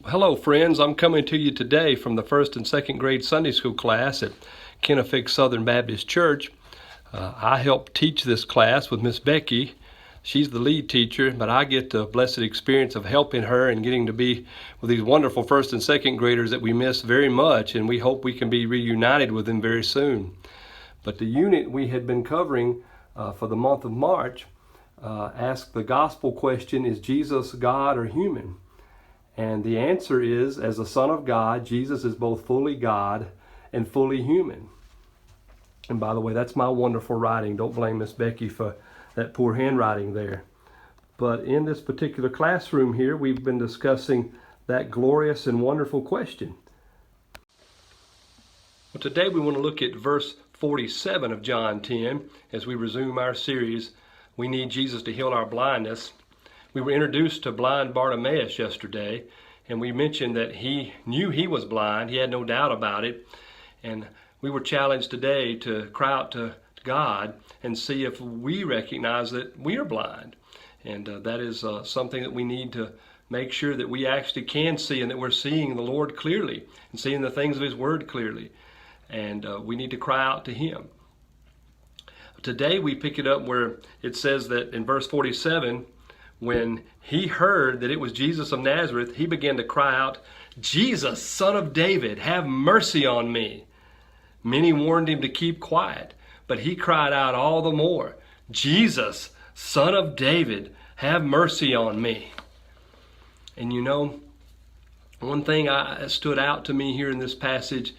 Hello friends, I'm coming to you today from the first and second grade Sunday school class at Kennefic Southern Baptist Church. I help teach this class with Miss Becky. She's the lead teacher, but I get the blessed experience of helping her and getting to be with these wonderful first and second graders that we miss very much, and we hope we can be reunited with them very soon. But the unit we had been covering for the month of March asked the gospel question, is Jesus God or human? And the answer is, as the Son of God, Jesus is both fully God and fully human. And by the way, that's my wonderful writing. Don't blame Miss Becky for that poor handwriting there. But in this particular classroom here, we've been discussing that glorious and wonderful question. Well, today we want to look at verse 47 of John 10 as we resume our series, We Need Jesus to Heal Our Blindness. We were introduced to blind Bartimaeus yesterday, and we mentioned that he knew he was blind. He had no doubt about it. And we were challenged today to cry out to God and see if we recognize that we are blind. And that is something that we need to make sure that we actually can see, and that we're seeing the Lord clearly and seeing the things of His Word clearly. And we need to cry out to Him. Today we pick it up where it says that in verse 47, when he heard that it was Jesus of Nazareth, he began to cry out, Jesus, Son of David, have mercy on me. Many warned him to keep quiet, but he cried out all the more, Jesus, Son of David, have mercy on me. And you know, one thing that stood out to me here in this passage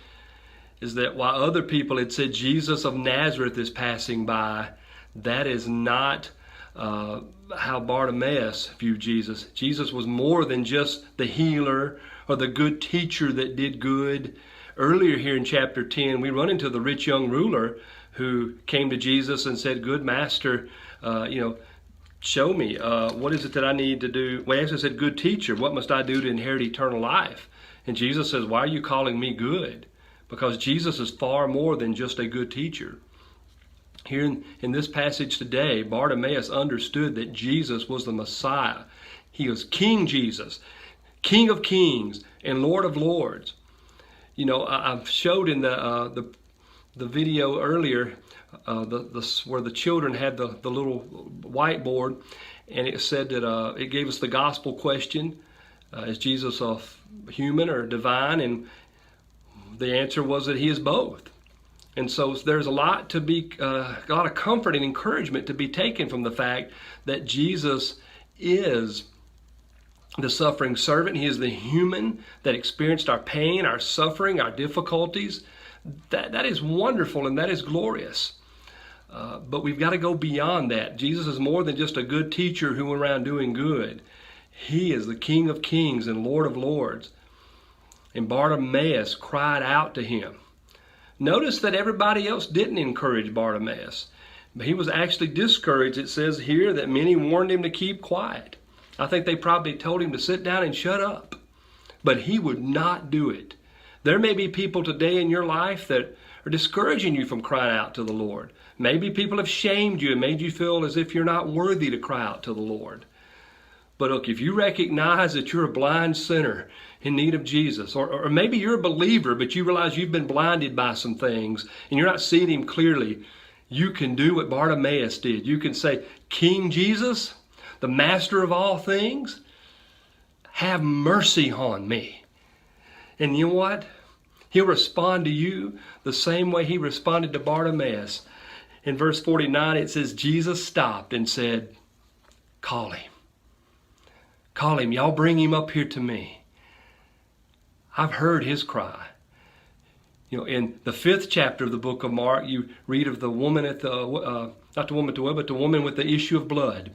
is that while other people had said Jesus of Nazareth is passing by, that is not how Bartimaeus viewed Jesus. Jesus was more than just the healer or the good teacher that did good. Earlier here in chapter 10, we run into the rich young ruler who came to Jesus and said, good master, show me, what is it that I need to do? Well, he actually said, good teacher, what must I do to inherit eternal life? And Jesus says, why are you calling me good? Because Jesus is far more than just a good teacher. Here in this passage today, Bartimaeus understood that Jesus was the Messiah. He was King Jesus, King of Kings and Lord of Lords. You know, I've showed in the video earlier where the children had the little whiteboard, and it said that it gave us the gospel question: is Jesus a human or divine? And the answer was that He is both. And so there's a lot of comfort and encouragement to be taken from the fact that Jesus is the suffering servant. He is the human that experienced our pain, our suffering, our difficulties. That is wonderful and that is glorious. But we've got to go beyond that. Jesus is more than just a good teacher who went around doing good. He is the King of Kings and Lord of Lords. And Bartimaeus cried out to Him. Notice that everybody else didn't encourage Bartimaeus. But he was actually discouraged. It says here that many warned him to keep quiet. I think they probably told him to sit down and shut up. But he would not do it. There may be people today in your life that are discouraging you from crying out to the Lord. Maybe people have shamed you and made you feel as if you're not worthy to cry out to the Lord. But look, if you recognize that you're a blind sinner in need of Jesus, or maybe you're a believer, but you realize you've been blinded by some things and you're not seeing Him clearly, you can do what Bartimaeus did. You can say, King Jesus, the master of all things, have mercy on me. And you know what? He'll respond to you the same way He responded to Bartimaeus. In verse 49, it says, Jesus stopped and said, call him. Call him. Y'all bring him up here to me. I've heard his cry. You know, in the 5th chapter of the book of Mark, you read of the woman at the, not the woman at the well, but the woman with the issue of blood.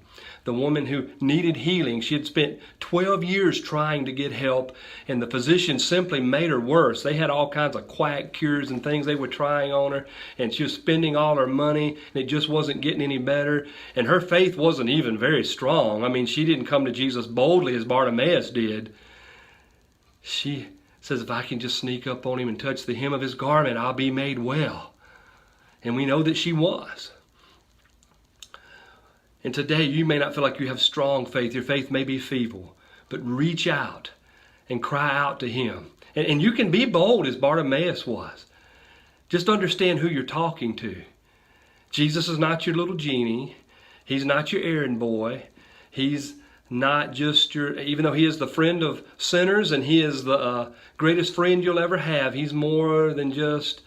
The woman who needed healing. She had spent 12 years trying to get help, and the physicians simply made her worse. They had all kinds of quack cures and things they were trying on her, and she was spending all her money, and it just wasn't getting any better. And her faith wasn't even very strong. I mean, she didn't come to Jesus boldly as Bartimaeus did. She says, if I can just sneak up on him and touch the hem of his garment, I'll be made well. And we know that she was. And today you may not feel like you have strong faith. Your faith may be feeble. But reach out and cry out to him. And you can be bold as Bartimaeus was. Just understand who you're talking to. Jesus is not your little genie. He's not your errand boy. He's not just even though he is the friend of sinners and he is the greatest friend you'll ever have, he's more than just,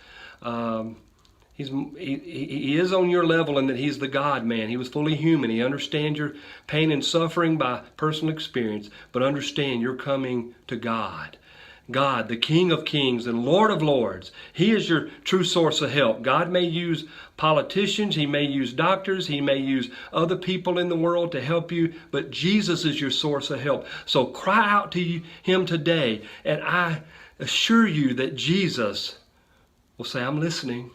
he is on your level in that he's the God man. He was fully human. He understands your pain and suffering by personal experience, but understand you're coming to God. God, the King of Kings and Lord of Lords. He is your true source of help. God may use politicians, he may use doctors, he may use other people in the world to help you, but Jesus is your source of help. So cry out to him today, and I assure you that Jesus will say, I'm listening.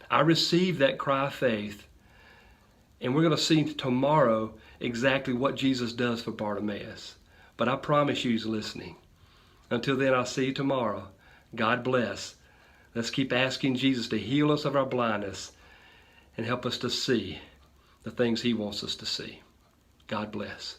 I receive that cry of faith. And we're going to see tomorrow exactly what Jesus does for Bartimaeus. But I promise you he's listening. Until then, I'll see you tomorrow. God bless. Let's keep asking Jesus to heal us of our blindness and help us to see the things he wants us to see. God bless.